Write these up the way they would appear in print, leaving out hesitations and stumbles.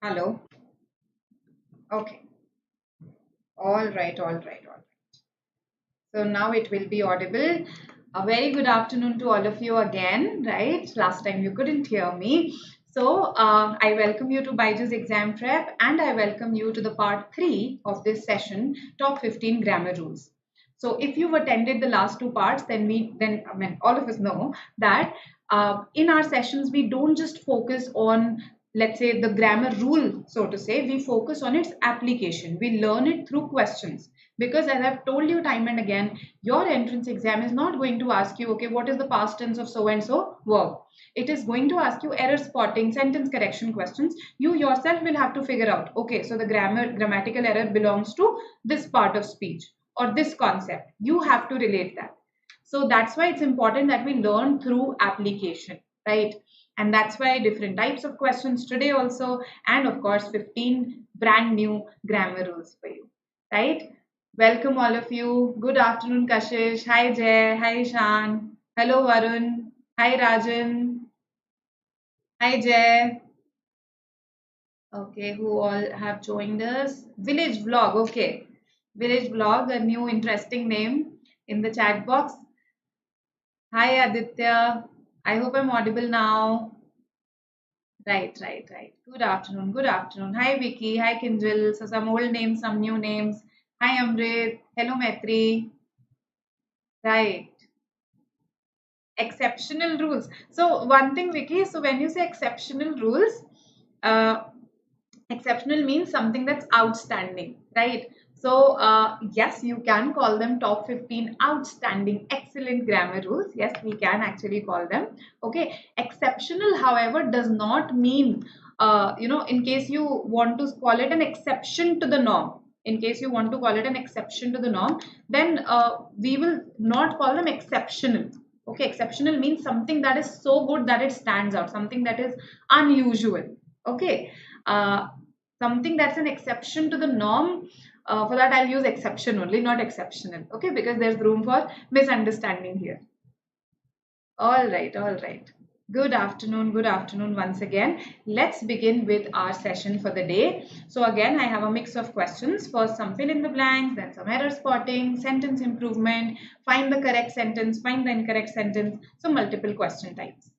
Hello. Okay. All right. All right. All right. So now it will be audible. A very good afternoon to all of you again. Right. Last time you couldn't hear me. So I welcome you to BYJU'S exam prep, and I welcome you to the part 3 of this session, top 15 grammar rules. So if you've attended the last two parts, then I mean all of us know that in our sessions we don't just focus on, let's say, the grammar rule, so to say. We focus on its application. We learn it through questions, because as I've told you time and again, your entrance exam is not going to ask you, okay, what is the past tense of so and so verb. It is going to ask you error spotting, sentence correction questions. You yourself will have to figure out, okay, so the grammatical error belongs to this part of speech or this concept. You have to relate that. So that's why it's important that we learn through application, right? And that's why different types of questions today also, and of course 15 brand new grammar rules for you, right? Welcome all of you. Good afternoon, Kashish. Hi Jay. Hi Shan. Hello Varun. Hi Rajan. Hi Jay. Okay, who all have joined us? Village Vlog. Okay, Village Vlog, a new interesting name in the chat box. Hi Aditya. I hope I'm audible now. Right, right, right. Good afternoon. Good afternoon. Hi Vicky. Hi Kinjal. So some old names, some new names. Hi Amrit. Hello Maitri. Right. Exceptional rules. So one thing, Vicky. So when you say exceptional rules, uh, exceptional means something that's outstanding, right? So yes, you can call them top 15 outstanding excellent grammar rules. Yes, we can actually call them. Okay. Exceptional, however, does not mean in case you want to call it an exception to the norm, in case you want to call it an exception to the norm, then we will not call them exceptional. Okay. Exceptional means something that is so good that it stands out, something that is unusual. Okay. uh, Something that's an exception to the norm, for that I'll use exception only, not exceptional. Okay, because there's room for misunderstanding here. All right, all right. Good afternoon once again. Let's begin with our session for the day. So again, I have a mix of questions. First, some fill in the blanks, then some error spotting, sentence improvement, find the correct sentence, find the incorrect sentence. So multiple question types.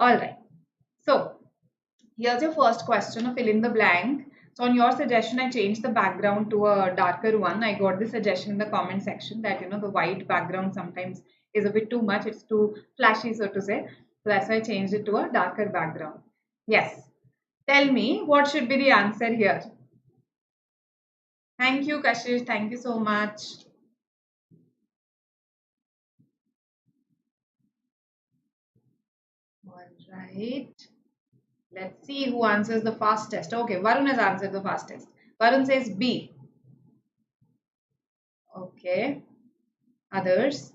All right. So here's your first question, of fill in the blank. So on your suggestion, I changed the background to a darker one. I got the suggestion in the comment section that the white background sometimes is a bit too much. It's too flashy, so to say. So that's why I changed it to a darker background. Yes. Tell me what should be the answer here. Thank you, Kashish. Thank you so much. All right. Let's see who answers the fastest. Okay, Varun has answered the fastest. Varun says B. Okay. Others?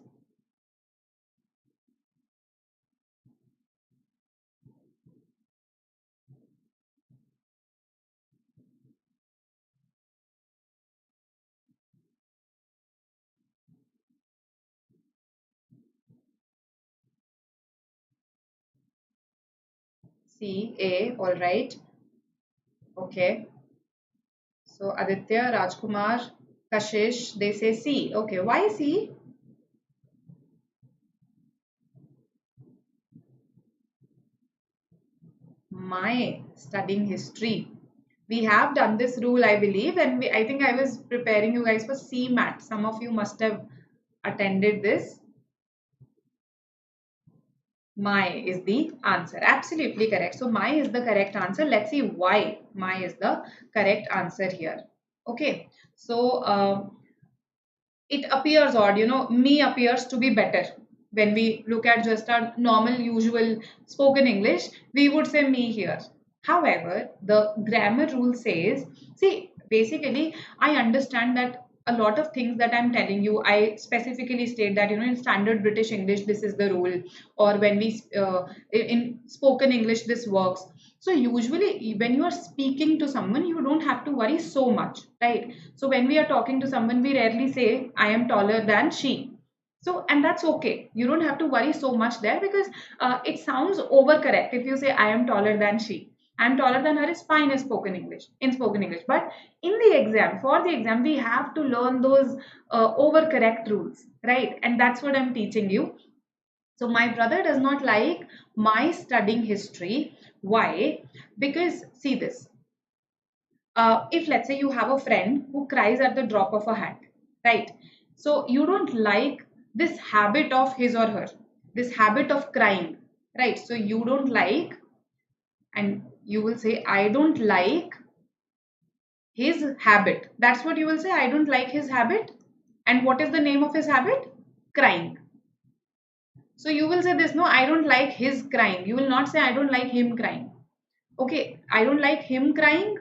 C, A, all right. Okay. So Aditya, Rajkumar, Kashish, they say C. Okay, why C? My studying history. We have done this rule, I believe, and I think I was preparing you guys for CMAT. Some of you must have attended this. My is the answer. Absolutely correct. So my is the correct answer. Let's see why my is the correct answer here. Okay. So it appears odd, me appears to be better. When we look at just our normal, usual spoken English, we would say me here. However, the grammar rule says, see, basically, I understand that a lot of things that I'm telling you, I specifically state that, in standard British English, this is the rule, or when in spoken English, this works. So usually when you are speaking to someone, you don't have to worry so much, right? So when we are talking to someone, we rarely say, I am taller than she. So, and that's okay. You don't have to worry so much there, because it sounds overcorrect if you say, I am taller than she. I'm taller than her is fine in spoken English. But in the exam, for the exam, we have to learn those overcorrect rules, right? And that's what I'm teaching you. So my brother does not like my studying history. Why? Because see this. If let's say you have a friend who cries at the drop of a hat, right? So you don't like this habit of his or her, this habit of crying, right? So you don't like, and you will say, I don't like his habit. That's what you will say. I don't like his habit. And what is the name of his habit? Crying. So you will say this, no, I don't like his crying. You will not say, I don't like him crying. Okay, I don't like him crying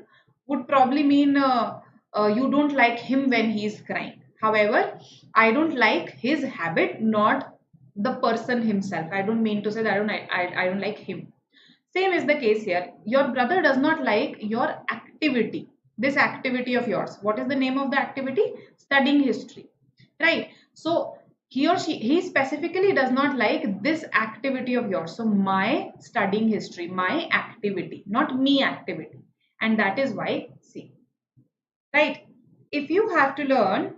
would probably mean you don't like him when he's crying. However, I don't like his habit, not the person himself. I don't mean to say that I don't like him. Same is the case here. Your brother does not like your activity. This activity of yours. What is the name of the activity? Studying history. Right. So he or he specifically does not like this activity of yours. So my studying history, my activity, not me activity. And that is why see. Right. If you have to learn,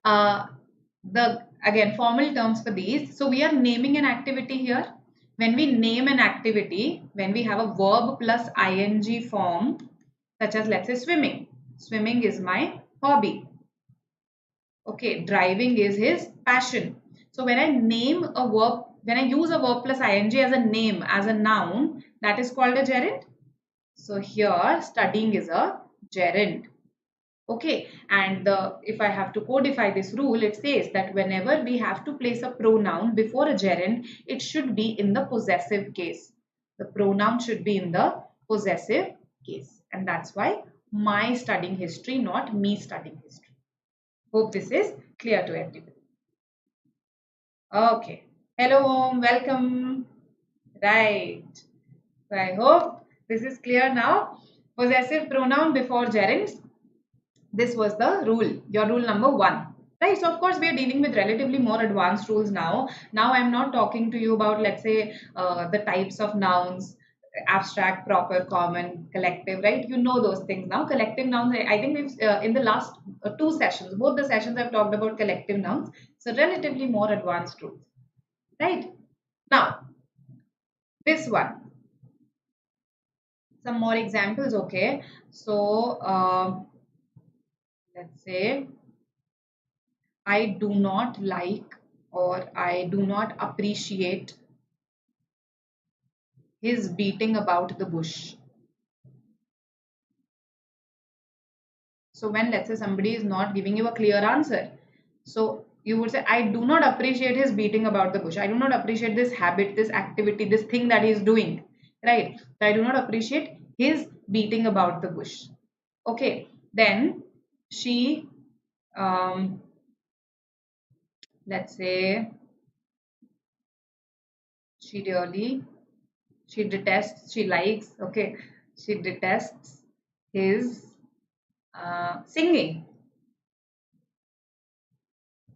uh, the again formal terms for these. So we are naming an activity here. When we name an activity, when we have a verb plus ing form, such as let's say swimming. Swimming is my hobby. Okay, driving is his passion. So when I name a verb, when I use a verb plus ing as a name, as a noun, that is called a gerund. So here studying is a gerund. Okay, and if I have to codify this rule, it says that whenever we have to place a pronoun before a gerund, it should be in the possessive case. The pronoun should be in the possessive case. And that's why my studying history, not me studying history. Hope this is clear to everybody. Okay. Hello, home. Welcome. Right. So I hope this is clear now. Possessive pronoun before gerunds. This was the rule, your rule number 1. Right, so of course we are dealing with relatively more advanced rules now. Now I'm not talking to you about, let's say, the types of nouns, abstract, proper, common, collective, right? You know those things now. Collective nouns, I think we've, in the last 2 sessions, both the sessions I've talked about collective nouns. So relatively more advanced rules, right? Now, this one. Some more examples, okay? So, let's say, I do not like or I do not appreciate his beating about the bush. So when let's say somebody is not giving you a clear answer, so you would say, I do not appreciate his beating about the bush. I do not appreciate this habit, this activity, this thing that he is doing, right? So I do not appreciate his beating about the bush. Okay, then she, let's say, she detests, she likes, okay, she detests his singing.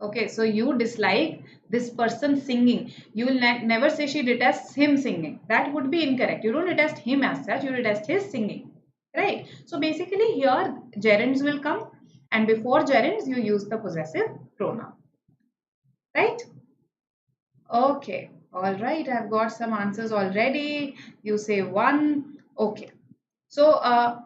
Okay, so you dislike this person singing. You will never say she detests him singing. That would be incorrect. You don't detest him as such, you detest his singing. Right? So basically here gerunds will come, and before gerunds you use the possessive pronoun. Right? Okay. All right. I've got some answers already. You say 1. Okay. So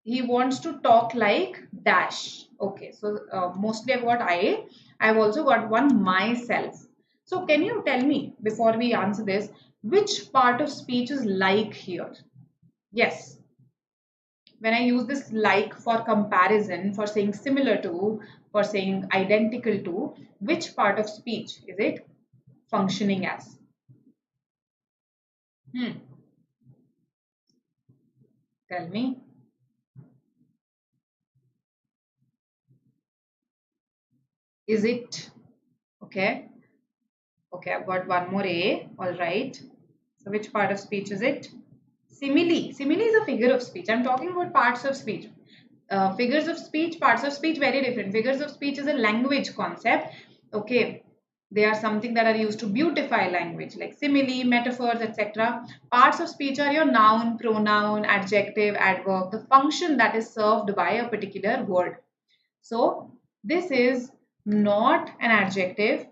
he wants to talk like dash. Okay. So mostly I've got I. I've also got one myself. So can you tell me before we answer this, which part of speech is like here? Yes. When I use this like for comparison, for saying similar to, for saying identical to, which part of speech is it functioning as? Tell me. Is it okay? Okay, I've got one more A. All right. So which part of speech is it? Simile. Simile is a figure of speech. I'm talking about parts of speech. Figures of speech, parts of speech, very different. Figures of speech is a language concept. Okay. They are something that are used to beautify language, like simile, metaphors, etc. Parts of speech are your noun, pronoun, adjective, adverb, the function that is served by a particular word. So this is not an adjective.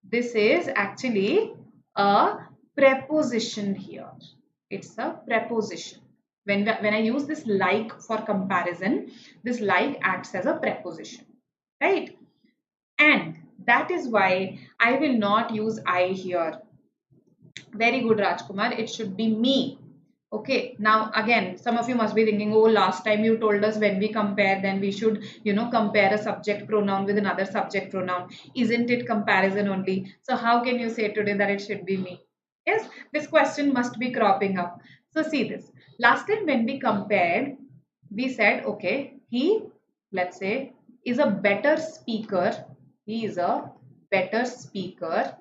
This is actually a preposition here. It's a preposition. When I use this like for comparison, this like acts as a preposition, right? And that is why I will not use I here. Very good, Rajkumar. It should be me. Okay. Now, again, some of you must be thinking, oh, last time you told us when we compare, then we should, compare a subject pronoun with another subject pronoun. Isn't it comparison only? So how can you say today that it should be me? Yes, this question must be cropping up. So see this. Last time when we compared, we said, okay, he, let's say, is a better speaker. He is a better speaker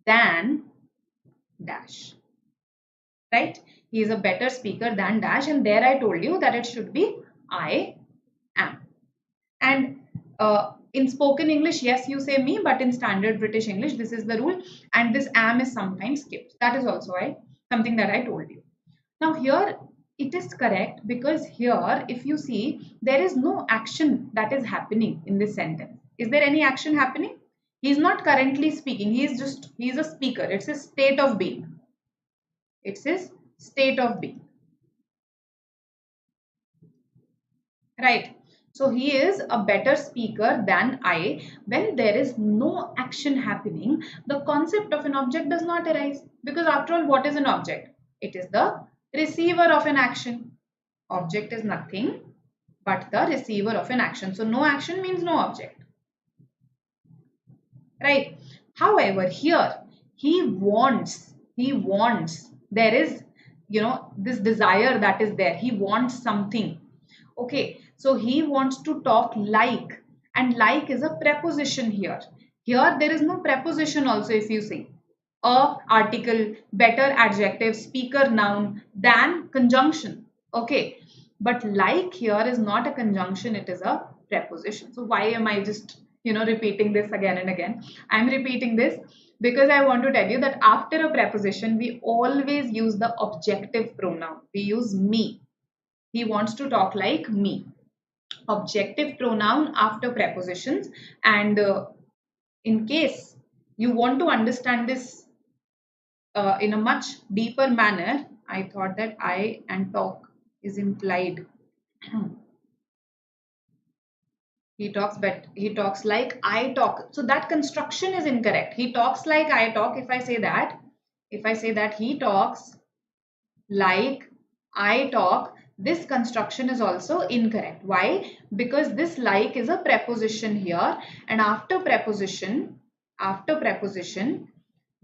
than dash, right? He is a better speaker than dash, and there I told you that it should be I am. And in spoken English, yes, you say me, but in standard British English, this is the rule, and this am is sometimes skipped. That is also something that I told you. Now here it is correct, because here if you see, there is no action that is happening in this sentence. Is there any action happening? He is not currently speaking. He is a speaker. It's his state of being. It's his state of being. Right. So he is a better speaker than I. When there is no action happening, the concept of an object does not arise. Because after all, what is an object? It is the receiver of an action. Object is nothing but the receiver of an action. So no action means no object. Right. However, here he wants, there is, this desire that is there. He wants something. Okay. So he wants to talk like, and like is a preposition here. Here there is no preposition also, if you see. A article, better adjective, speaker noun, than conjunction. Okay. But like here is not a conjunction, it is a preposition. So why am I just repeating this again and again? I'm repeating this because I want to tell you that after a preposition, we always use the objective pronoun. We use me. He wants to talk like me. Objective pronoun after prepositions. And in case you want to understand this in a much deeper manner, I thought that I and talk is implied. He talks like I talk. So that construction is incorrect. He talks like I talk. If I say that he talks like I talk, this construction is also incorrect. Why? Because this like is a preposition here, and after preposition,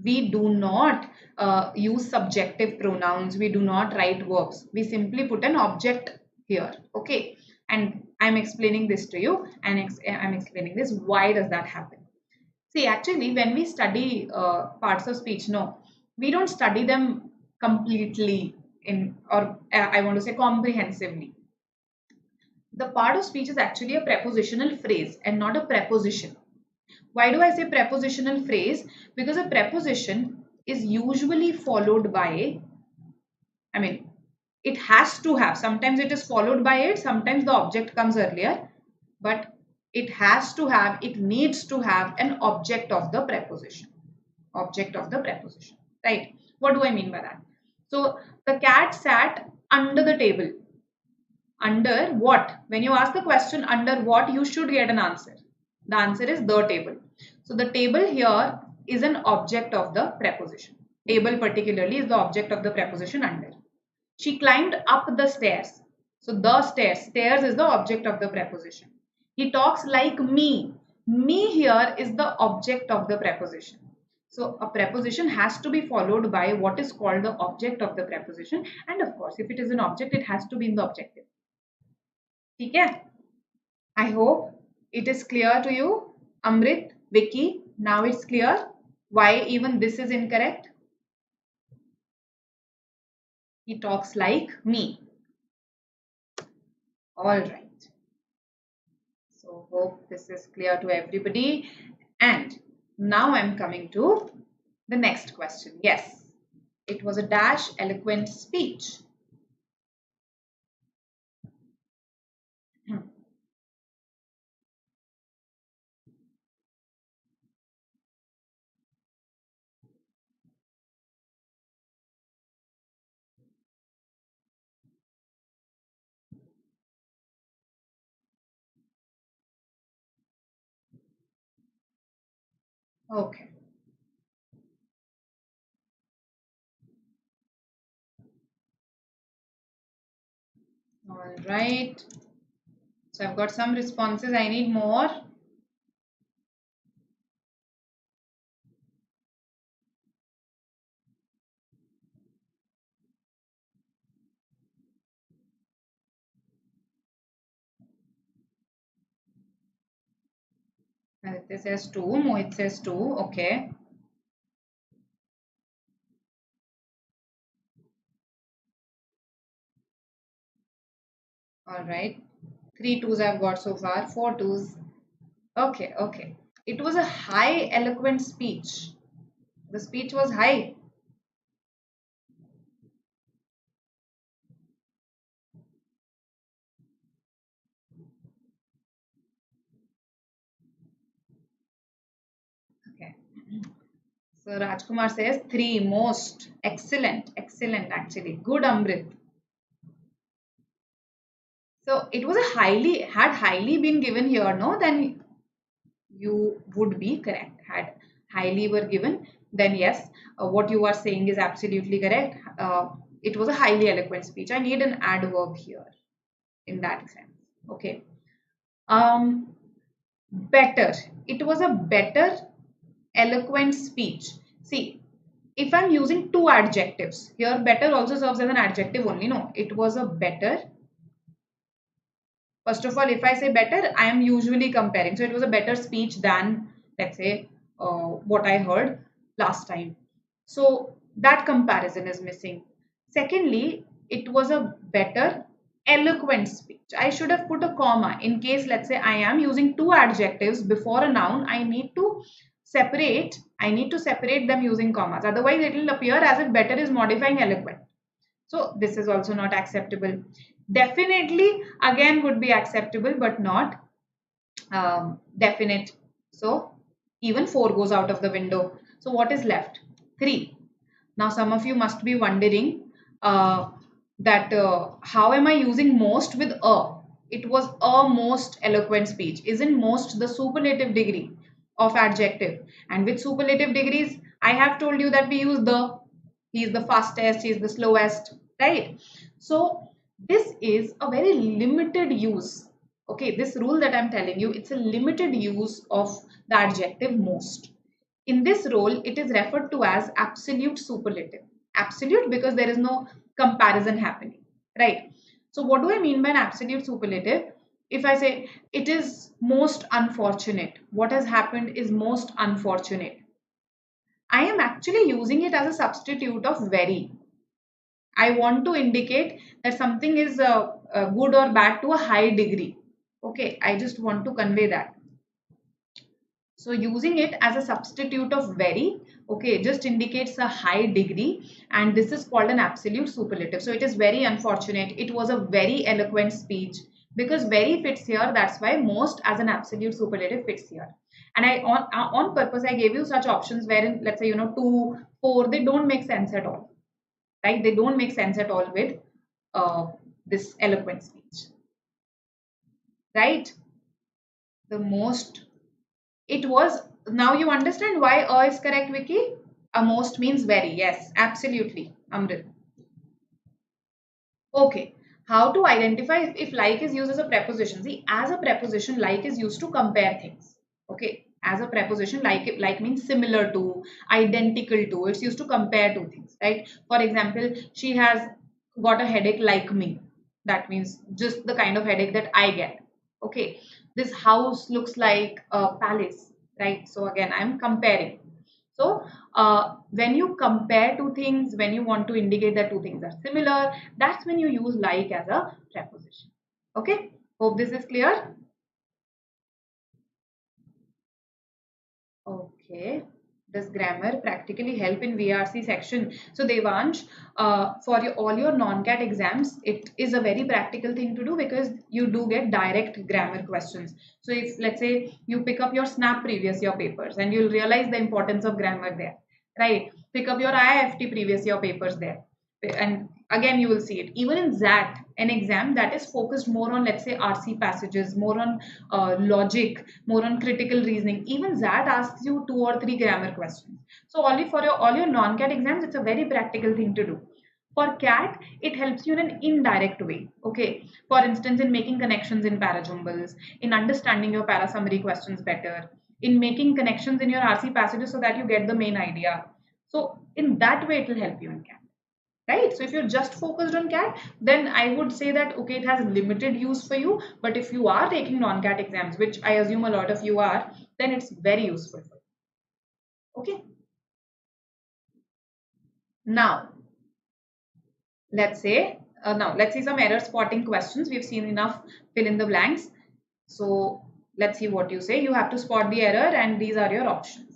we do not use subjective pronouns. We do not write verbs. We simply put an object here. Okay. And I'm explaining this to you, and I'm explaining this. Why does that happen? See, actually, when we study parts of speech, no, we don't study them completely I want to say comprehensively. The part of speech is actually a prepositional phrase and not a preposition. Why do I say prepositional phrase? Because a preposition is usually followed by, it has to have, sometimes it is followed by it, sometimes the object comes earlier, but it has to have, it needs to have an object of the preposition. Object of the preposition, right? What do I mean by that? So the cat sat under the table. Under what? When you ask the question under what, you should get an answer. The answer is the table. So the table here is an object of the preposition. Table particularly is the object of the preposition under. She climbed up the stairs. So the stairs is the object of the preposition. He talks like me. Me here is the object of the preposition. So a preposition has to be followed by what is called the object of the preposition. And of course, if it is an object, it has to be in the objective. Okay? I hope it is clear to you. Amrit, Vicky, now it's clear why even this is incorrect. He talks like me. All right. So hope this is clear to everybody. And now I'm coming to the next question. Yes, it was a dash eloquent speech. Okay. All right. So I've got some responses. I need more. Aditya says 2. Mohit says 2. Okay. All right. 3 twos I've got so far. 4 twos. Okay. Okay. It was a high eloquent speech. The speech was high. Okay. So Rajkumar says 3. Most. Excellent. Excellent actually. Good, Amrit. So it was a had highly been given here, no? Then you would be correct. Had highly were given, then yes, what you are saying is absolutely correct. It was a highly eloquent speech. I need an adverb here in that sense. Okay. Better. It was a better eloquent speech. See, if I'm using two adjectives, here better also serves as an adjective only. No, it was a better. First of all, if I say better, I am usually comparing. So it was a better speech than, let's say, what I heard last time. So that comparison is missing. Secondly, it was a better eloquent speech. I should have put a comma in case, let's say, I am using two adjectives before a noun. I need to separate them using commas. Otherwise, it will appear as if better is modifying eloquent. So this is also not acceptable. Definitely again would be acceptable, but not definite. So even 4 goes out of the window. So what is left? 3. Now some of you must be wondering that how am I using most with a? It was a most eloquent speech. Isn't most the superlative degree of adjective? And with superlative degrees, I have told you that we use the. He is the fastest, he is the slowest, right? So this is a very limited use. Okay, this rule that I'm telling you, it's a limited use of the adjective most. In this role, it is referred to as absolute superlative. Absolute because there is no comparison happening, right? So what do I mean by an absolute superlative? If I say it is most unfortunate, what has happened is most unfortunate. I am actually using it as a substitute of very. I want to indicate that something is good or bad to a high degree. Okay, I just want to convey that. So using it as a substitute of very, okay, just indicates a high degree, and this is called an absolute superlative. So it is very unfortunate. It was a very eloquent speech. Because very fits here, that's why most as an absolute superlative fits here. And I on purpose I gave you such options wherein, let's say, 2, 4, they don't make sense at all, right? They don't make sense at all with this eloquent speech, right? The most, it was, now you understand why a is correct, Vicky? A most means very. Yes, absolutely, Amrit. Okay. How to identify if like is used as a preposition? See, as a preposition, like is used to compare things. Okay. As a preposition, like means similar to, identical to. It's used to compare two things, right? For example, she has got a headache like me. That means just the kind of headache that I get. Okay. This house looks like a palace, right? So again, I'm comparing. So when you compare two things, when you want to indicate that two things are similar, that's when you use like as a preposition. Okay, hope this is clear. Okay. Does grammar practically help in VRC section? So Devansh, for all your non-CAT exams, it is a very practical thing to do because you do get direct grammar questions. So if let's say you pick up your SNAP previous year papers and you'll realize the importance of grammar there, right? Pick up your IIFT previous year papers there, and again you will see it. Even in ZAT, an exam that is focused more on, let's say, RC passages, more on logic, more on critical reasoning, even ZAT asks you 2 or 3 grammar questions. So only for all your non-CAT exams, it's a very practical thing to do. For CAT, it helps you in an indirect way. Okay, for instance, in making connections in parajumbles, in understanding your para summary questions better, in making connections in your RC passages so that you get the main idea. So in that way, it will help you in CAT. Right? So if you're just focused on CAT, then I would say that okay, it has limited use for you. But if you are taking non-CAT exams, which I assume a lot of you are, then it's very useful for you. Okay. Now, let's see some error spotting questions. We've seen enough fill in the blanks. So let's see what you say. You have to spot the error, and these are your options.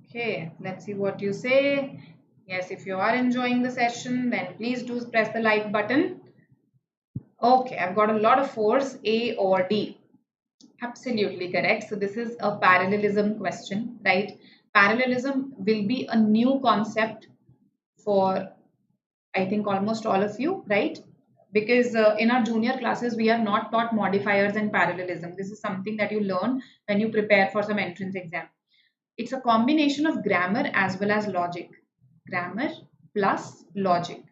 Okay, let's see what you say. Yes, if you are enjoying the session, then please do press the like button. Okay, I've got a lot of fours, A or D. Absolutely correct. So this is a parallelism question, right? Parallelism will be a new concept for, I think, almost all of you, right? Because in our junior classes, we are not taught modifiers and parallelism. This is something that you learn when you prepare for some entrance exam. It's a combination of grammar as well as logic. Grammar plus logic,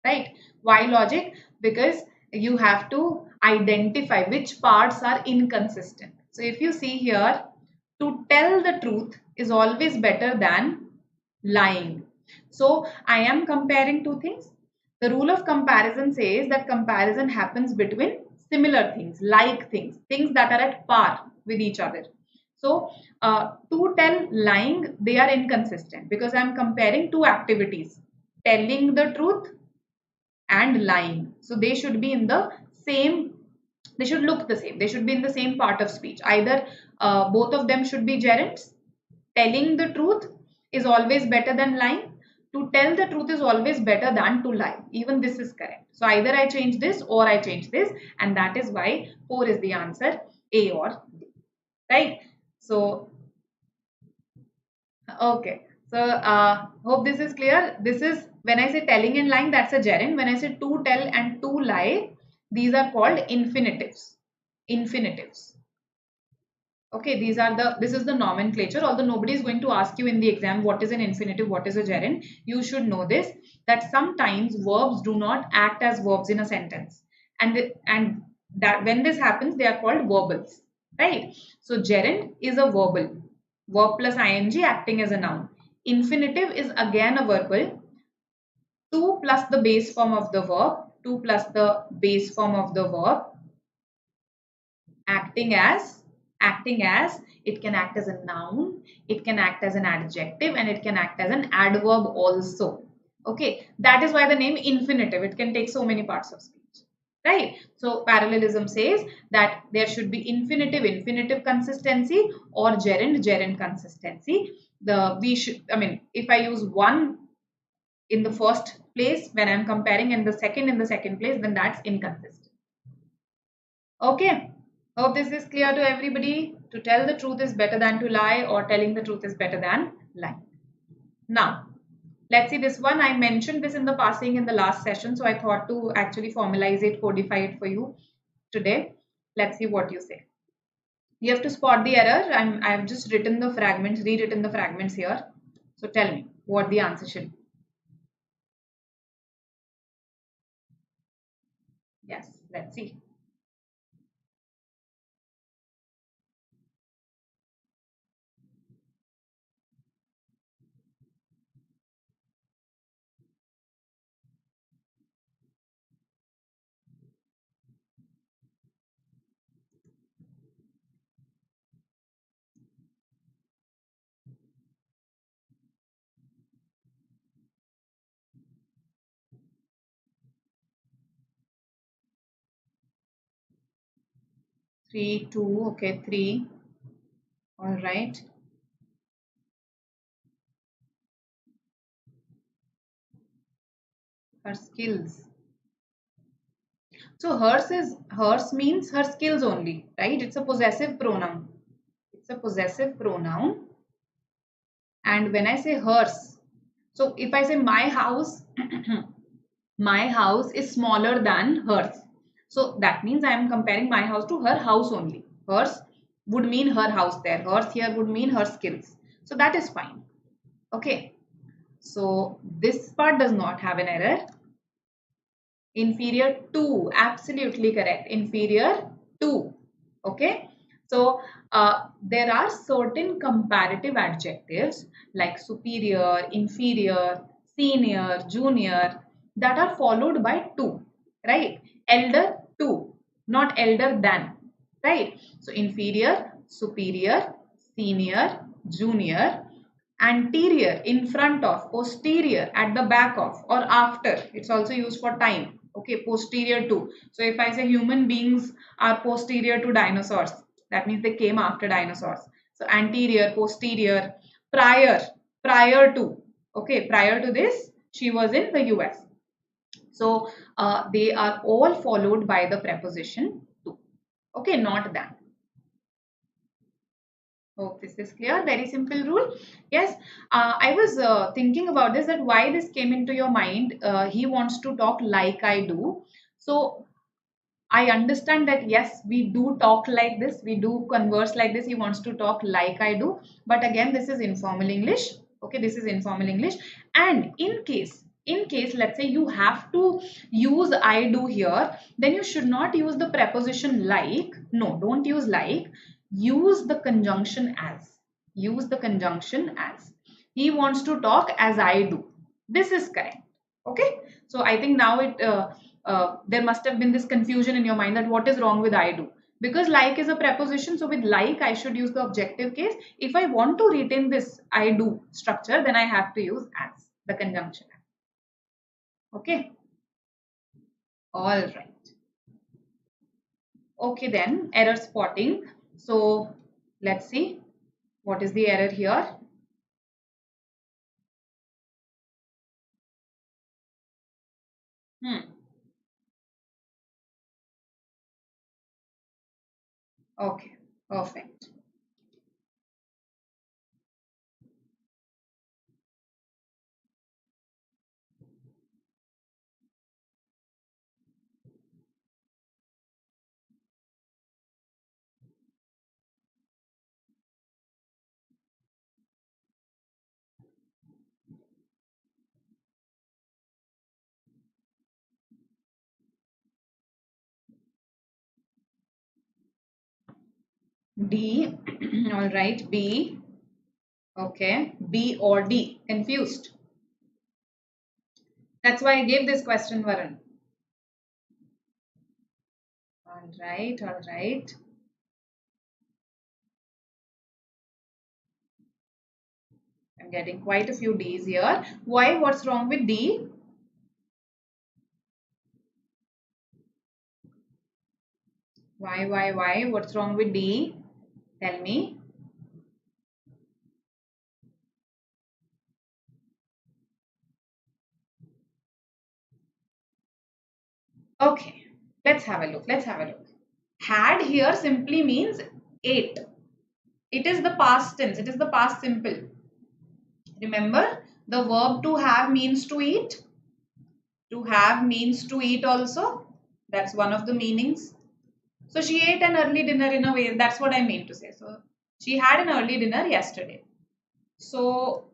right? Why logic? Because you have to identify which parts are inconsistent. So if you see here, to tell the truth is always better than lying. So I am comparing two things. The rule of comparison says that comparison happens between similar things, like things, things that are at par with each other. So to tell lying, they are inconsistent because I am comparing two activities, telling the truth and lying. So they should be in the same, they should look the same. They should be in the same part of speech. Either both of them should be gerunds. Telling the truth is always better than lying. To tell the truth is always better than to lie. Even this is correct. So either I change this or I change this, and that is why 4 is the answer, A or D. Right? So, okay. So, hope this is clear. This is, when I say telling and lying, that's a gerund. When I say to tell and to lie, these are called infinitives. Infinitives. Okay, this is the nomenclature. Although nobody is going to ask you in the exam what is an infinitive, what is a gerund, you should know this, that sometimes verbs do not act as verbs in a sentence, and that when this happens, they are called verbals, right? So gerund is a verbal, verb plus ing acting as a noun. Infinitive is again a verbal, to plus the base form of the verb, to plus the base form of the verb, acting as it can act as a noun, it can act as an adjective, and it can act as an adverb also. Okay, that is why the name infinitive, it can take so many parts of speech, right? So parallelism says that there should be infinitive consistency, or gerund consistency. If I use one in the first place when I'm comparing, and the second in the second place, then that's inconsistent. Okay, hope this is clear to everybody. To tell the truth is better than to lie, or telling the truth is better than lying. Now, let's see this one. I mentioned this in the passing in the last session, so I thought to actually formalize it, codify it for you today. Let's see what you say. You have to spot the error. I've just written the fragments, rewritten the fragments here. So tell me what the answer should be. Yes, let's see. 3, 2, okay, 3. All right. Her skills. So hers means her skills only, right? It's a possessive pronoun. It's a possessive pronoun. And when I say hers, so if I say my house, my house is smaller than hers. So that means I am comparing my house to her house only. Hers would mean her house there. Hers here would mean her skills. So that is fine. Okay. So this part does not have an error. Inferior to, absolutely correct. Inferior to. Okay. So there are certain comparative adjectives like superior, inferior, senior, junior that are followed by to, right? Elder to, not elder than, right? So inferior, superior, senior, junior, anterior, in front of, posterior, at the back of, or after. It's also used for time. Okay, posterior to. So if I say human beings are posterior to dinosaurs, that means they came after dinosaurs. So anterior, posterior, prior, prior to. Okay, prior to this, she was in the US. So they are all followed by the preposition to. Okay, not than. Hope this is clear. Very simple rule. Yes, I was thinking about this, that why this came into your mind. He wants to talk like I do. So I understand that yes, we do talk like this, we do converse like this. He wants to talk like I do. But again, this is informal English. Okay, this is informal English. And in case, let's say you have to use I do here, then you should not use the preposition like. No, don't use like. Use the conjunction as. Use the conjunction as. He wants to talk as I do. This is correct. Okay. So I think now there must have been this confusion in your mind that what is wrong with I do. Because like is a preposition, so with like I should use the objective case. If I want to retain this I do structure, then I have to use as, the conjunction. Okay. All right. Okay then, error spotting. So let's see what is the error here. Okay, perfect. D, all right, B, okay, B or D, confused. That's why I gave this question, Varun. All right, all right. I'm getting quite a few D's here. Why? What's wrong with D? Why? What's wrong with D? Tell me. Okay, let's have a look. Let's have a look. Had here simply means ate. It is the past tense. It is the past simple. Remember, the verb to have means to eat. To have means to eat also. That's one of the meanings. So she ate an early dinner in a way. That's what I mean to say. So she had an early dinner yesterday. So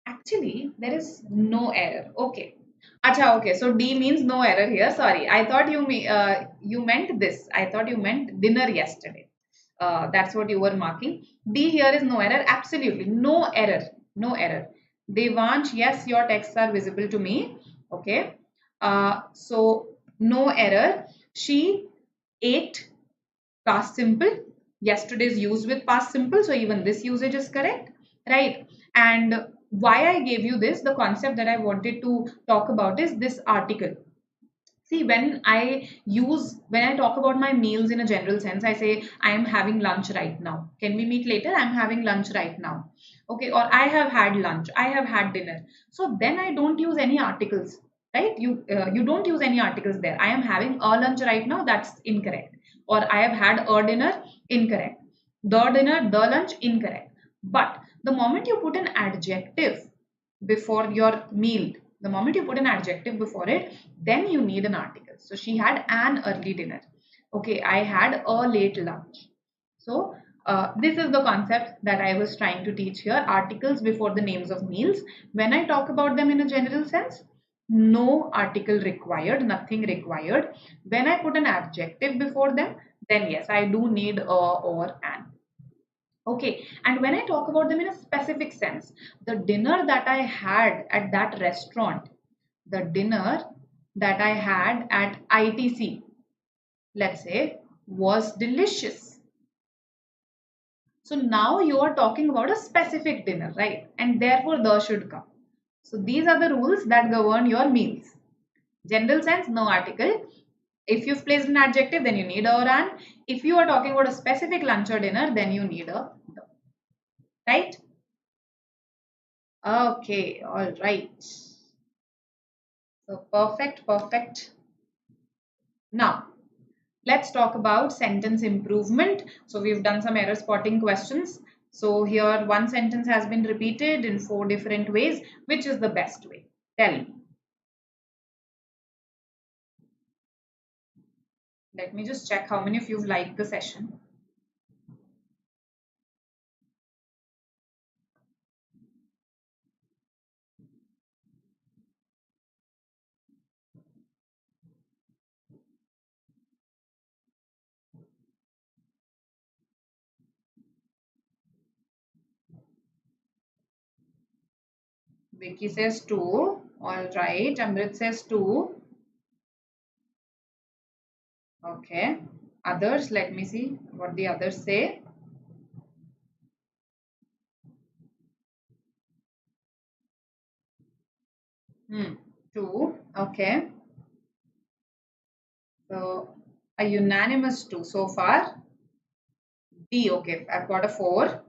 actually, there is no error. Okay. Acha, okay. So D means no error here. Sorry, I thought you meant this. I thought you meant dinner yesterday. That's what you were marking. D here is no error. Absolutely no error. No error. Devansh, yes, your texts are visible to me. Okay. So no error. She ate, past simple. Yesterday's used with past simple. So even this usage is correct, right? And why I gave you this, the concept that I wanted to talk about is this article. See, when I talk about my meals in a general sense, I say I am having lunch right now. Can we meet later? I'm having lunch right now. Okay, or I have had lunch. I have had dinner. So then I don't use any articles, right? You don't use any articles there. I am having a lunch right now. That's incorrect. Or I have had a dinner. Incorrect. The dinner, the lunch. Incorrect. But the moment you put an adjective before your meal, the moment you put an adjective before it, then you need an article. So she had an early dinner. Okay, I had a late lunch. So this is the concept that I was trying to teach here. Articles before the names of meals. When I talk about them in a general sense, no article required, nothing required. When I put an adjective before them, then yes, I do need a or an. Okay, and when I talk about them in a specific sense, the dinner that I had at that restaurant, the dinner that I had at ITC, let's say, was delicious. So now you are talking about a specific dinner, right? And therefore the should come. So these are the rules that govern your meals. General sense, no article. If you've placed an adjective, then you need a or an. If you are talking about a specific lunch or dinner, then you need a the. Right? Okay, all right. So perfect, perfect. Now, let's talk about sentence improvement. So we've done some error spotting questions. So here one sentence has been repeated in 4 different ways. Which is the best way? Tell me. Let me just check how many of you've liked the session. Vicky says 2. All right. Amrit says 2. Okay. Others, let me see what the others say. Hmm. 2. Okay. So a unanimous 2 so far. D. Okay. I've got a 4.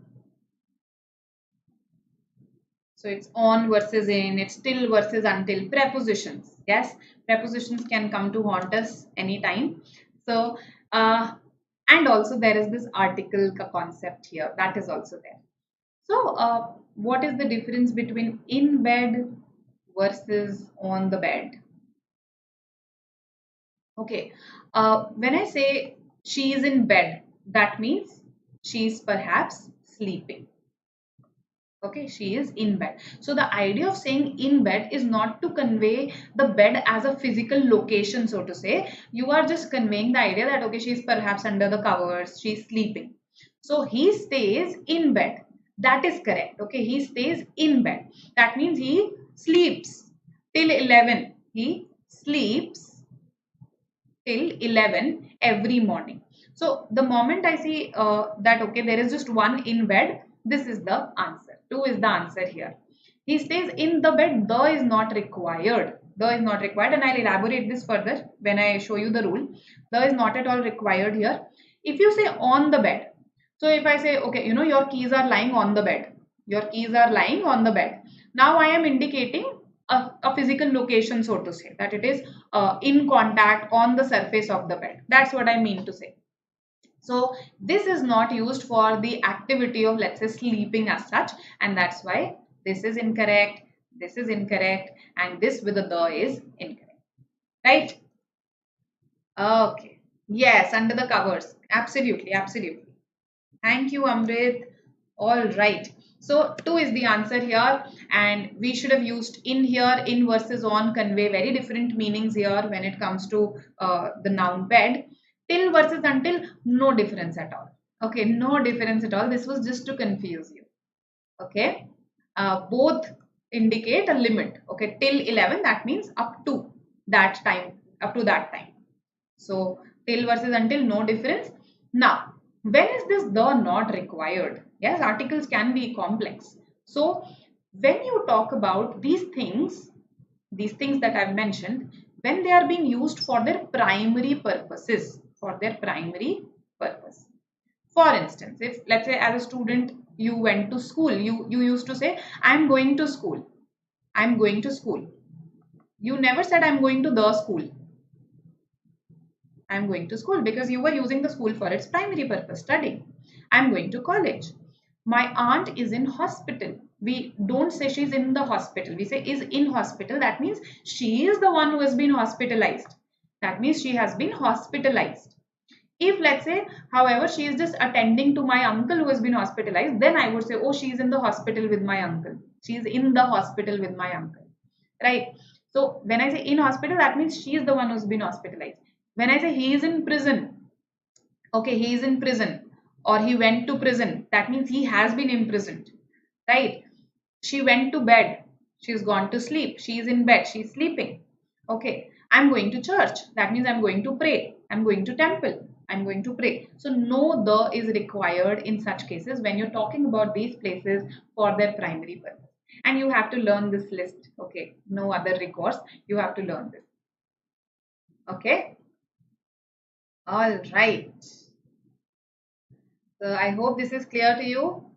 So it's on versus in, it's till versus until. Prepositions. Yes, prepositions can come to haunt us anytime. So, and also there is this article concept here that is also there. So, what is the difference between in bed versus on the bed? Okay, when I say she is in bed, that means she is perhaps sleeping. Okay, she is in bed. So the idea of saying in bed is not to convey the bed as a physical location, so to say. You are just conveying the idea that okay, she is perhaps under the covers, she is sleeping. So he stays in bed. That is correct. Okay, he stays in bed. That means he sleeps till 11. He sleeps till 11 every morning. So the moment I see that okay, there is just one in bed, this is the answer. 2 is the answer here. He stays in the bed. The is not required. The is not required, and I'll elaborate this further when I show you the rule. The is not at all required here. If you say on the bed, so if I say okay, your keys are lying on the bed. Your keys are lying on the bed. Now I am indicating a physical location, so to say, that it is in contact on the surface of the bed. That's what I mean to say. So this is not used for the activity of, let's say, sleeping as such, and that's why this is incorrect, and this with the is incorrect. Right? Okay. Yes, under the covers. Absolutely, absolutely. Thank you, Amrit. All right. So, two is the answer here, and we should have used in here. In versus on convey very different meanings here when it comes to the noun bed. Till versus until, no difference at all. Okay, no difference at all. This was just to confuse you. Okay, both indicate a limit. Okay, till 11, that means up to that time, up to that time. So till versus until, no difference. Now, when is this the not required? Yes, articles can be complex. So when you talk about these things that I've mentioned, when they are being used for their primary purposes, for their primary purpose. For instance, if let's say as a student you went to school, you used to say, I'm going to school. I'm going to school. You never said I'm going to the school. I'm going to school because you were using the school for its primary purpose, studying. I'm going to college. My aunt is in hospital. We don't say she's in the hospital. We say is in hospital. That means she is the one who has been hospitalized. That means she has been hospitalized. If let's say, however, she is just attending to my uncle who has been hospitalized, then I would say, oh, she is in the hospital with my uncle. She is in the hospital with my uncle. Right? So when I say in hospital, that means she is the one who's been hospitalized. When I say he is in prison, okay, he is in prison or he went to prison, that means he has been imprisoned, right? She went to bed, she's gone to sleep, she is in bed, she's sleeping. Okay, I'm going to church, that means I'm going to pray, I'm going to temple, I'm going to pray. So no the is required in such cases when you're talking about these places for their primary purpose. And you have to learn this list, okay? No other recourse, you have to learn this. Okay, all right. So I hope this is clear to you.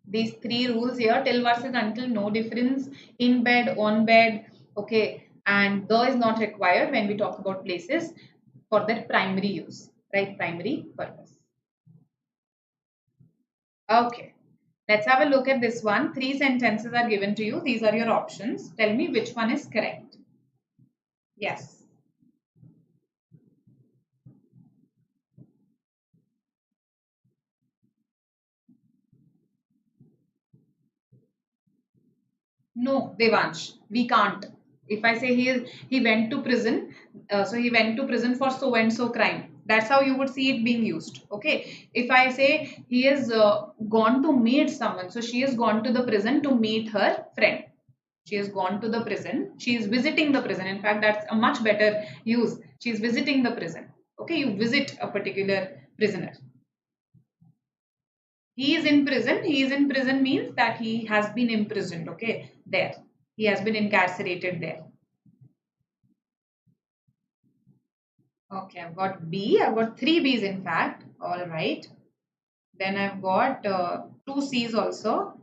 These three rules here, till versus until, no difference, in bed, on bed, okay, and the is not required when we talk about places for their primary use, right? Primary purpose. Okay, let's have a look at this one. Three sentences are given to you. These are your options. Tell me which one is correct. Yes. No, Devansh, we can't. If I say he went to prison, so he went to prison for so and so crime. That's how you would see it being used. Okay. If I say he has gone to meet someone, so she has gone to the prison to meet her friend. She has gone to the prison. She is visiting the prison. In fact, that's a much better use. She is visiting the prison. Okay, you visit a particular prisoner. He is in prison. He is in prison means that he has been imprisoned. Okay, there. He has been incarcerated there. Okay, I've got B. I've got three B's in fact. All right. Then I've got two C's also.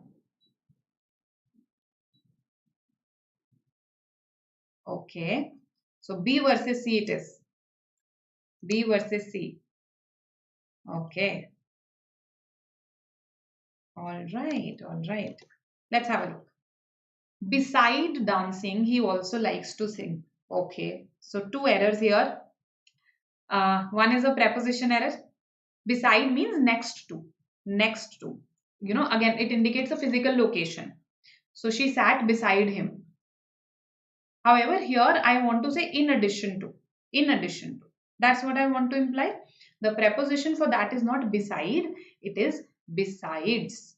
Okay. So B versus C it is. B versus C. Okay. All right. All right. Let's have a look. Beside dancing, he also likes to sing. Okay. So two errors here. One is a preposition error. Beside means next to. Next to. You know, again, it indicates a physical location. So she sat beside him. However, here I want to say in addition to. In addition to. That's what I want to imply. The preposition for that is not beside, it is besides.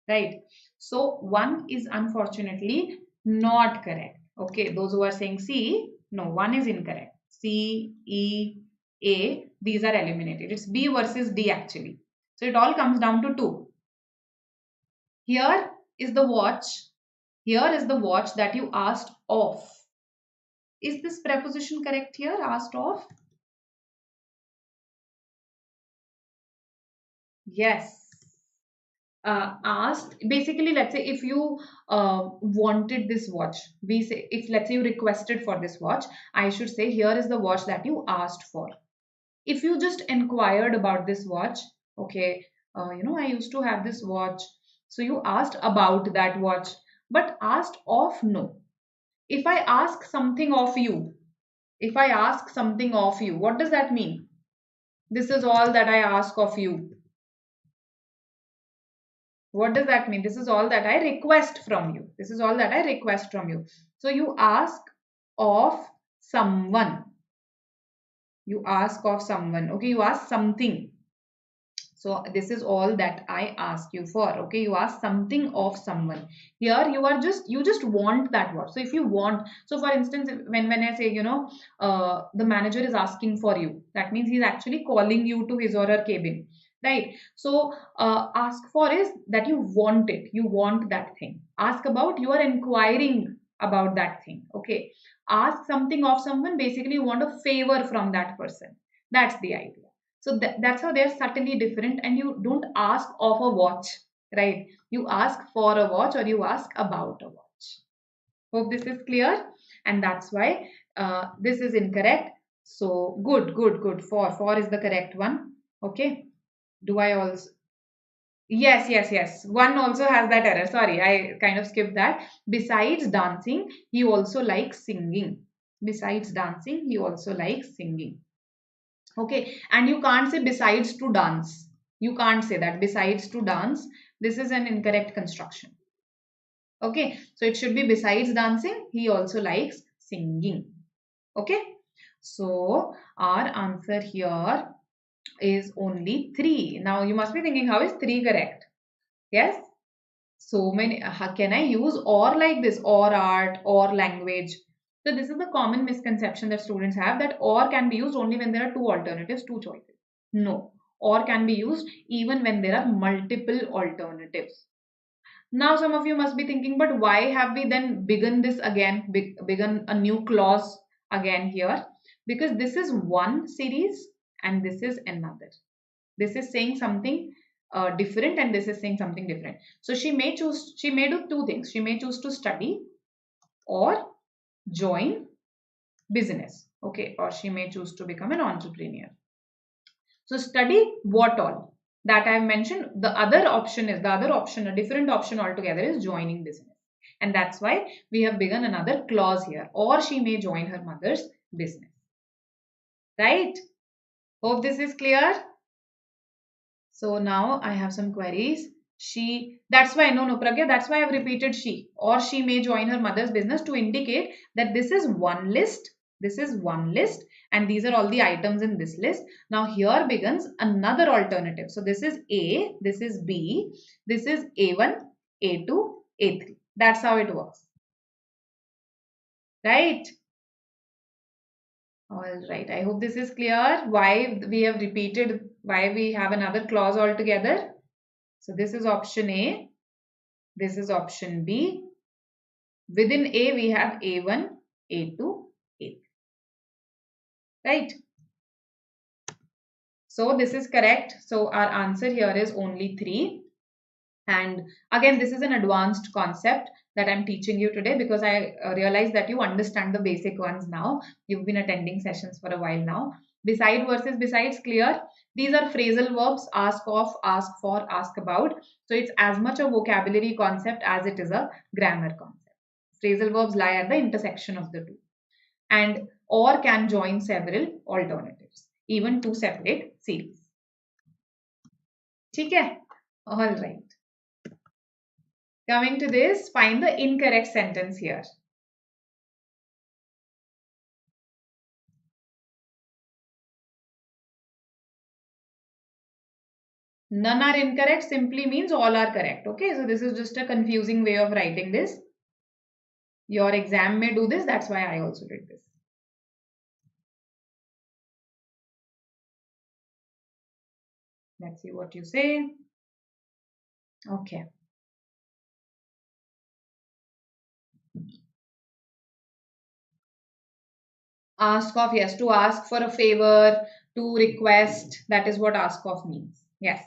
Right. So one is unfortunately not correct. Okay, those who are saying C, no, one is incorrect. C, E, A, these are eliminated. It's B versus D actually. So it all comes down to two. Here is the watch. Here is the watch that you asked of. Is this preposition correct here? Asked of? Yes. Asked, basically, let's say if you wanted this watch, we say, if let's say you requested for this watch, I should say here is the watch that you asked for. If you just inquired about this watch, okay, you know, I used to have this watch, so you asked about that watch, but asked of, no. If I ask something of you, If I ask something of you, what does that mean? This is all that I ask of you. What does that mean? This is all that I request from you. This is all that I request from you. So you ask of someone. You ask of someone. Okay, you ask something. So this is all that I ask you for. Okay, you ask something of someone. Here you just want that word. So if you want, so for instance, when I say, the manager is asking for you, that means he's actually calling you to his or her cabin, right? So ask for is that you want it, you want that thing. Ask about, you are inquiring about that thing. Okay, ask something of someone, basically you want a favor from that person. That's the idea. So that's how they're subtly different. And you don't ask of a watch, right? You ask for a watch or you ask about a watch. Hope this is clear. And that's why this is incorrect. So good. For is the correct one. Okay. Do I also? Yes. One also has that error. Sorry, I kind of skipped that. Besides dancing, he also likes singing. Besides dancing, he also likes singing. Okay, and you can't say besides to dance. You can't say that besides to dance. This is an incorrect construction. Okay, so it should be besides dancing, he also likes singing. Okay, so our answer here is only 3. Now you must be thinking, how is 3 correct? Yes, so many. How can I use or like this, or art, or language? So this is the common misconception that students have, that or can be used only when there are two alternatives, two choices. No, or can be used even when there are multiple alternatives. Now some of you must be thinking, but why have we then begun this again, begun a new clause again here? Because this is one series and this is another. This is saying something different and this is saying something different. So she may do two things. She may choose to study or join business. Okay, or she may choose to become an entrepreneur. So study what all? That I have mentioned. The other option, a different option altogether is joining business. And that's why we have begun another clause here. Or she may join her mother's business. Right? Hope this is clear. So now I have some queries. That's why, no, Pragya, that's why I've repeated she. Or she may join her mother's business to indicate that this is one list. This is one list and these are all the items in this list. Now here begins another alternative. So this is A, this is B, this is A1, A2, A3. That's how it works. Right? All right. I hope this is clear. Why we have repeated, why we have another clause altogether. So this is option A. This is option B. Within A, we have A1, A2, A3. Right? So this is correct. So our answer here is only 3. And again, this is an advanced concept that I'm teaching you today because I realize that you understand the basic ones now. You've been attending sessions for a while now. Beside versus besides, clear. These are phrasal verbs: ask of, ask for, ask about. So it's as much a vocabulary concept as it is a grammar concept. Phrasal verbs lie at the intersection of the two. And or can join several alternatives, even two separate series. Okay? All right. Coming to this, find the incorrect sentence here. None are incorrect simply means all are correct. Okay, so this is just a confusing way of writing this. Your exam may do this, that's why I also did this. Let's see what you say. Okay. Ask of, yes, to ask for a favor, to request. That is what ask of means. Yes.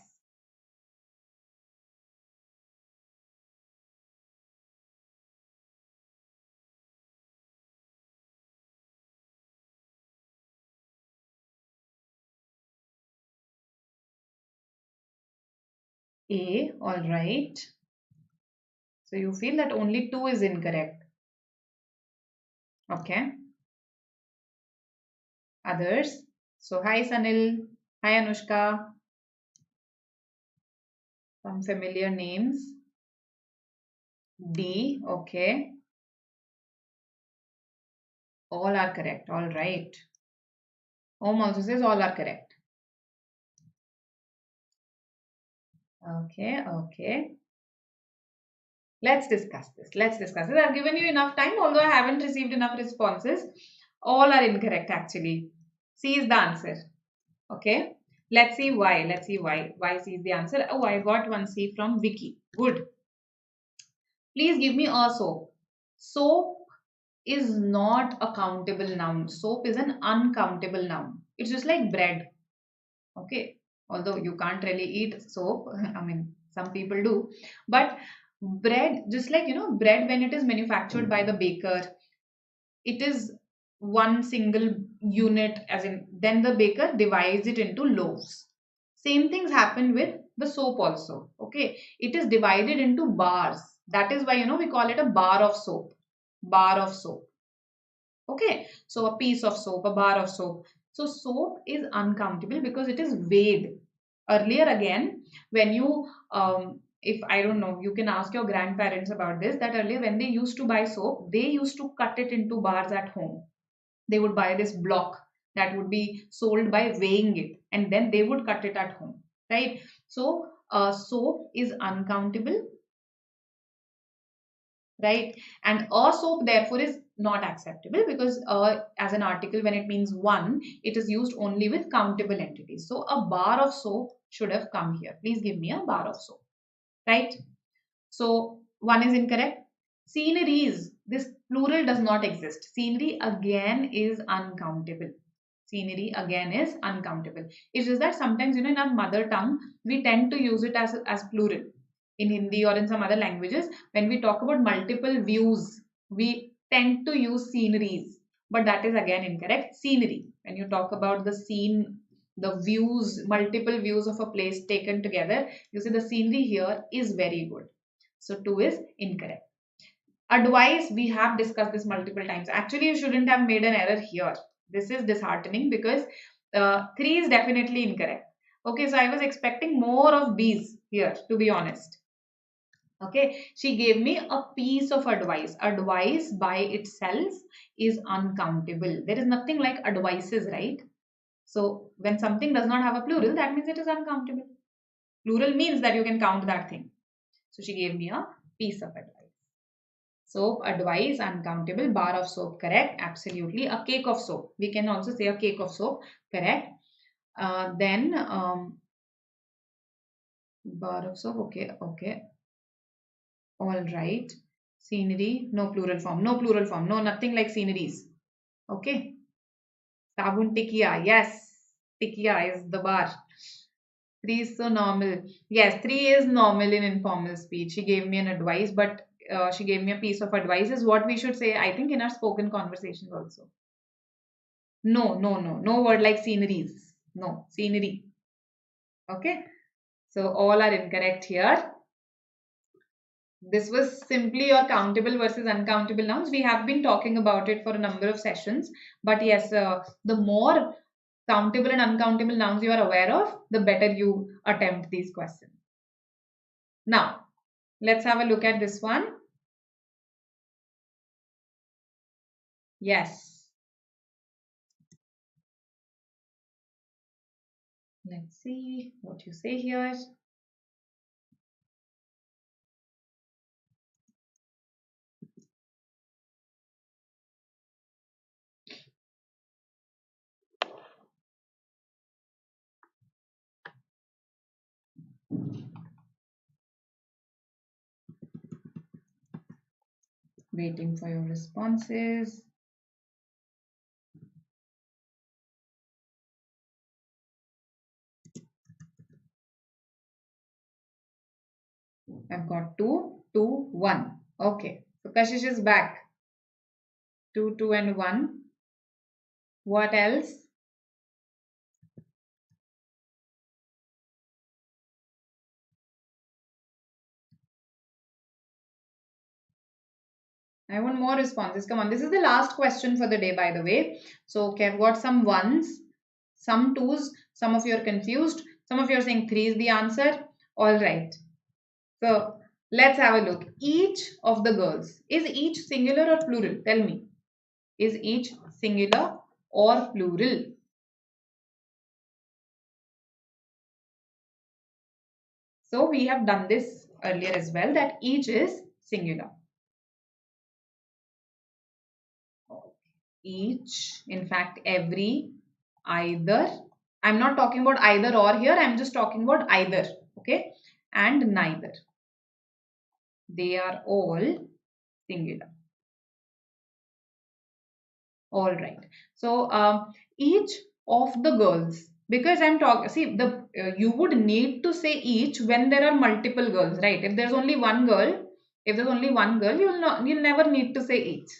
A, all right. So you feel that only 2 is incorrect. Okay. others. So hi Sanil, hi Anushka, some familiar names. D, okay. All are correct. All right. Om also says all are correct. Okay, okay. Let's discuss this. Let's discuss it. I've given you enough time, although I haven't received enough responses. All are incorrect actually. C is the answer. Okay. Let's see why. Let's see why. Why C is the answer. Oh, I got one C from Vicky. Good. Please give me a soap. Soap is not a countable noun. Soap is an uncountable noun. It's just like bread. Okay. Although you can't really eat soap. I mean, some people do. But bread, just like, bread when it is manufactured by the baker, it is one single unit, as in, then the baker divides it into loaves. Same things happen with the soap also. Okay. It is divided into bars. That is why, we call it a bar of soap. Bar of soap. Okay, so a piece of soap, a bar of soap. So soap is uncountable because it is weighed. Earlier again, when you, if I don't know, you can ask your grandparents about this, that earlier when they used to buy soap, they used to cut it into bars at home. They would buy this block that would be sold by weighing it, and then they would cut it at home, right? So soap is uncountable, right? And a soap therefore is not acceptable because as an article, when it means one, it is used only with countable entities. So a bar of soap should have come here. Please give me a bar of soap, right? So one is incorrect. Sceneries, this plural does not exist. Scenery again is uncountable. Scenery again is uncountable. It's just that sometimes, in our mother tongue, we tend to use it as plural. In Hindi or in some other languages, when we talk about multiple views, we tend to use sceneries. But that is again incorrect. Scenery. When you talk about the scene, the views, multiple views of a place taken together, you see the scenery here is very good. So 2 is incorrect. Advice, we have discussed this multiple times. Actually, you shouldn't have made an error here. This is disheartening because 3 is definitely incorrect. Okay, so I was expecting more of B's here, to be honest. Okay, she gave me a piece of advice. Advice by itself is uncountable. There is nothing like advices, right? So when something does not have a plural, that means it is uncountable. Plural means that you can count that thing. So she gave me a piece of advice. Soap, advice, uncountable. Bar of soap, correct. Absolutely. A cake of soap. We can also say a cake of soap, correct. Then bar of soap, okay, okay. All right. Scenery, no plural form. No plural form. No, nothing like sceneries. Okay. Sabun tikya. Yes. Tikya is the bar. 3 is so normal. Yes, 3 is normal in informal speech. She gave me an advice, but she gave me a piece of advice is what we should say, I think, in our spoken conversations also. No, no, no. No word like sceneries. No, scenery. Okay. So all are incorrect here. This was simply your countable versus uncountable nouns. We have been talking about it for a number of sessions. But yes, the more countable and uncountable nouns you are aware of, the better you attempt these questions. Now, let's have a look at this one. Yes. Let's see what you say here. Waiting for your responses. I've got 2, 2, 1. Okay. So Kashish is back. 2, 2 and 1. What else? I want more responses. Come on. This is the last question for the day, by the way. So, okay, I've got some ones, some twos. Some of you are confused. Some of you are saying 3 is the answer. All right. So, let's have a look. Each of the girls. Is each singular or plural? Tell me. Is each singular or plural? So, we have done this earlier as well, that each is singular. Each, in fact, every, either. I'm not talking about either or here. I'm just talking about either. Okay. And neither. They are all singular. All right. So each of the girls, because I'm talking, see, the you would need to say each when there are multiple girls, right? If there's only one girl, you'll never need to say each,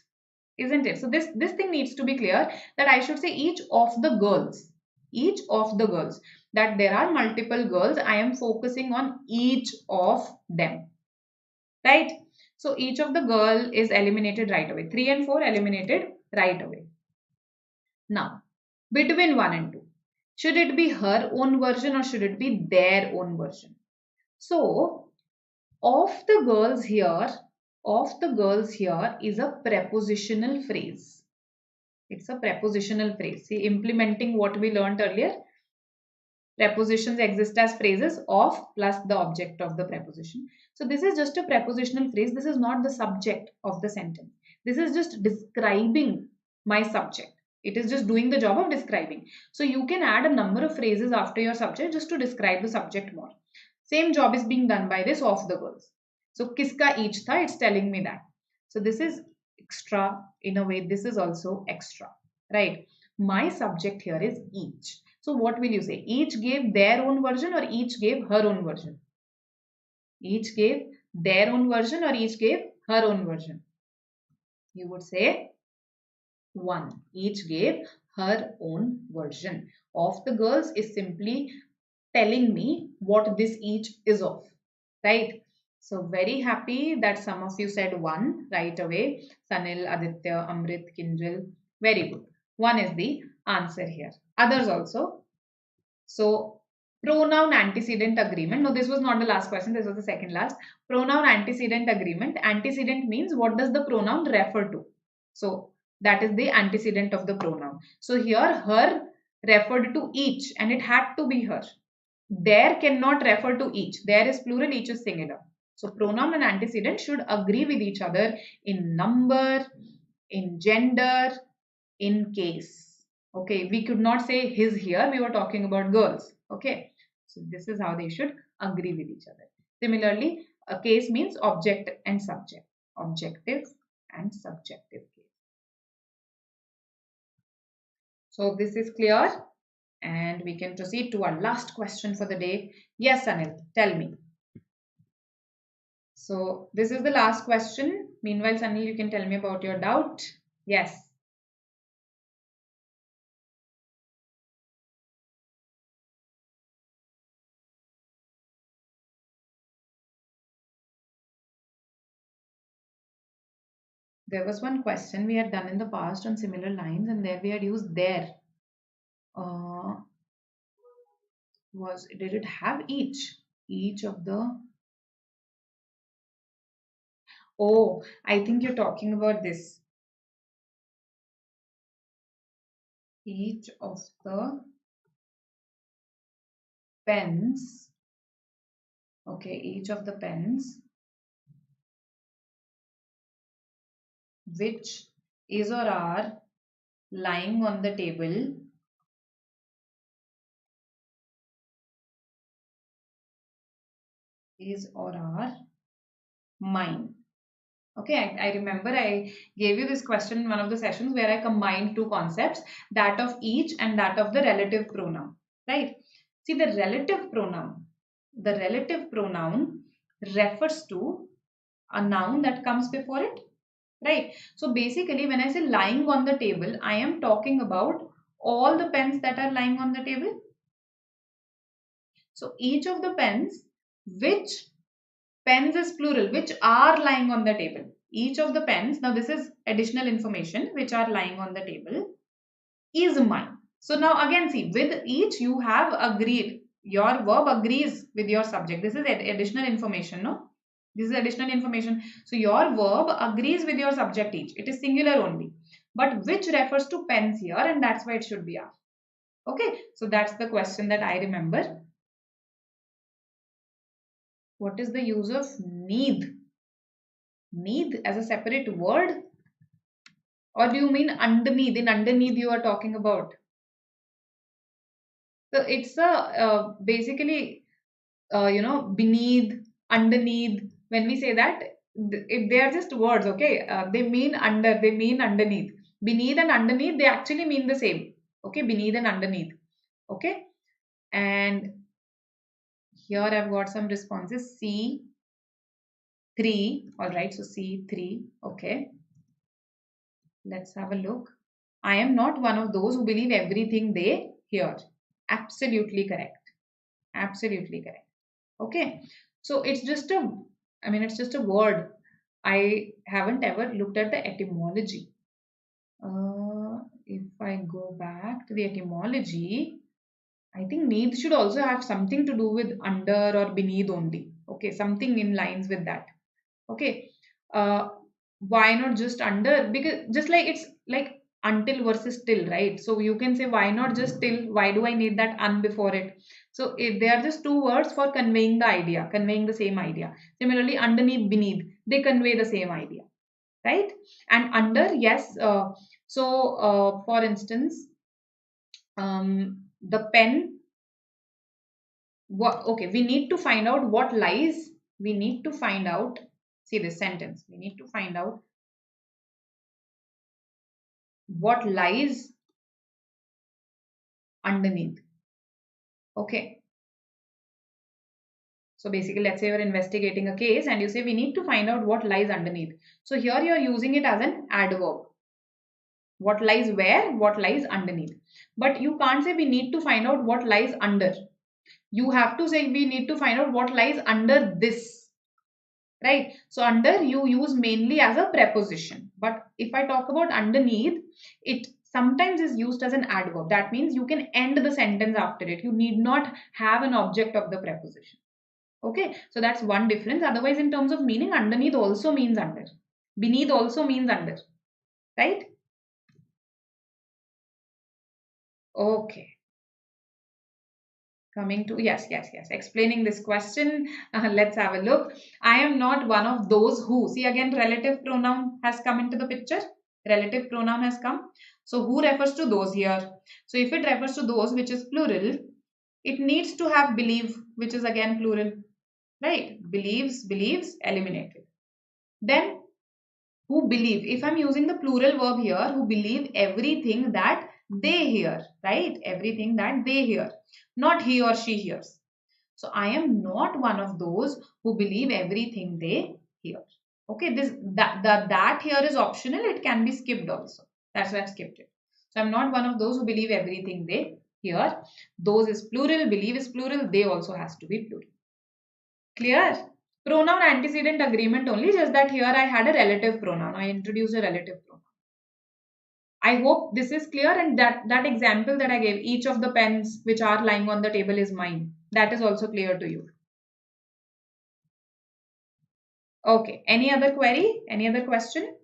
isn't it? So this thing needs to be clear, that I should say each of the girls, each of the girls. That there are multiple girls, I am focusing on each of them, right? So each of the girl is eliminated right away. 3 and 4 eliminated right away. Now, between 1 and 2, should it be her own version or should it be their own version? So, of the girls here is a prepositional phrase. It's a prepositional phrase. See, implementing what we learned earlier. Prepositions exist as phrases of plus the object of the preposition. So this is just a prepositional phrase. This is not the subject of the sentence. This is just describing my subject. It is just doing the job of describing. So you can add a number of phrases after your subject just to describe the subject more. Same job is being done by this of the girls. So kiska each tha, it's telling me that. So this is extra in a way. This is also extra, right? My subject here is each. So what will you say? Each gave their own version or each gave her own version? Each gave their own version or each gave her own version? You would say 1. Each gave her own version. Of the girls is simply telling me what this each is of, right? So very happy that some of you said 1 right away. Sanil, Aditya, Amrit, Kinjal. Very good. 1 is the answer here. Others also. So pronoun antecedent agreement. No, this was not the last question. This was the second last. Pronoun antecedent agreement. Antecedent means what does the pronoun refer to? So that is the antecedent of the pronoun. So here her referred to each and it had to be her. There cannot refer to each. There is plural, each is singular. So pronoun and antecedent should agree with each other in number, in gender, in case. Okay, we could not say his here. We were talking about girls. Okay, so this is how they should agree with each other. Similarly, a case means object and subject. Objective and subjective case. So this is clear and we can proceed to our last question for the day. Yes, Anil, tell me. So this is the last question. Meanwhile, Sanil, you can tell me about your doubt. Yes. There was one question we had done in the past on similar lines and there we had used there. Did it have each? Each of the... Oh, I think you're talking about this. Each of the pens. Okay, each of the pens which is or are lying on the table is or are mine. Okay, I remember I gave you this question in one of the sessions where I combined two concepts, that of each and that of the relative pronoun, right? See, the relative pronoun refers to a noun that comes before it, right? So basically, when I say lying on the table, I am talking about all the pens that are lying on the table. So each of the pens, which pens is plural, which are lying on the table. each of the pens, now this is additional information which are lying on the table, is mine. So now again see, with each you have agreed. Your verb agrees with your subject. This is additional information, no? This is additional information. So your verb agrees with your subject each. It is singular only. But which refers to pens here, and that's why it should be are. Okay, so that's the question that I remember. What is the use of need? Need as a separate word? Or do you mean underneath? In underneath you are talking about? So it's a basically beneath, underneath. When we say that, they are just words, okay? They mean under, they mean underneath. Beneath and underneath, they actually mean the same. Okay, beneath and underneath. Okay, and here I've got some responses. C3, all right. So C3, okay. Let's have a look. I am not one of those who believe everything they hear. Absolutely correct. Absolutely correct. Okay, so it's just a word. I haven't ever looked at the etymology. If I go back to the etymology, I think need should also have something to do with under or beneath only. Okay, something in lines with that. Okay, why not just under? Because just like it's like until versus till, right? So you can say why not just till? Why do I need that un before it? So they are just two words for conveying the idea, conveying the same idea. Similarly, underneath, beneath, they convey the same idea, right? And under, yes. For instance, the pen. Okay, we need to find out what lies. We need to find out. See this sentence. We need to find out what lies underneath. Okay. So basically, let's say you're investigating a case and you say we need to find out what lies underneath. So here you're using it as an adverb. What lies where? What lies underneath. But you can't say we need to find out what lies under. You have to say we need to find out what lies under this. Right? So under you use mainly as a preposition. But if I talk about underneath, it sometimes is used as an adverb. That means you can end the sentence after it. You need not have an object of the preposition. Okay, so that's one difference. Otherwise, in terms of meaning, underneath also means under. Beneath also means under. Right? Okay. Coming to, yes. Explaining this question, let's have a look. I am not one of those who. See again, relative pronoun has come into the picture. Relative pronoun has come. So who refers to those here? So if it refers to those, which is plural, it needs to have believe, which is again plural. Right? Believes, eliminated. Then who believe. If I'm using the plural verb here, who believe everything that they hear, right? Everything that they hear, not he or she hears. So I am not one of those who believe everything they hear. Okay, that here is optional. It can be skipped also. That's why I've skipped it. So I'm not one of those who believe everything they hear. Those is plural, believe is plural, they also has to be plural. Clear? Pronoun antecedent agreement only, just that here I had a relative pronoun. I introduced a relative pronoun. I hope this is clear, and that example that I gave, each of the pens which are lying on the table is mine. That is also clear to you. Okay. Any other query? Any other question?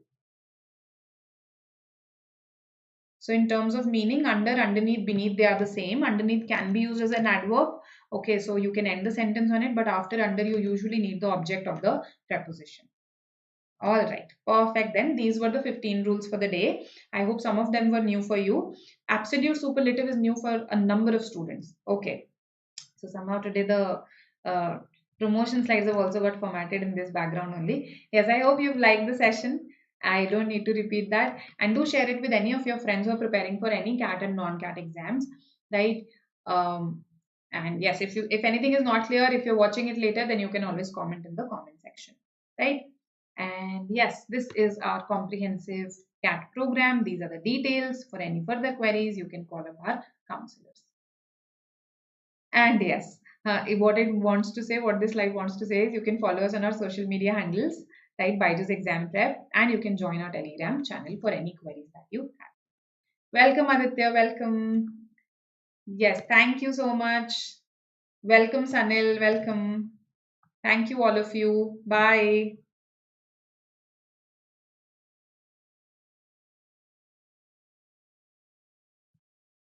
So in terms of meaning, under, underneath, beneath, they are the same. Underneath can be used as an adverb. Okay, so you can end the sentence on it, but after under, you usually need the object of the preposition. All right, perfect. Then these were the 15 rules for the day. I hope some of them were new for you. Absolute superlative is new for a number of students. Okay, so somehow today the promotion slides have also got formatted in this background only. Yes, I hope you've liked the session. I don't need to repeat that. And do share it with any of your friends who are preparing for any CAT and non-CAT exams, right? And yes, if anything is not clear, if you're watching it later, then you can always comment in the comment section, right? And yes, this is our comprehensive CAT program. These are the details. For any further queries, you can call up our counselors. And yes, what it wants to say, what this slide wants to say is you can follow us on our social media handles. right? BYJU'S exam prep, and you can join our Telegram channel for any queries that you have. Welcome, Aditya. Welcome. Yes, thank you so much. Welcome, Sanil. Welcome. Thank you, all of you. Bye.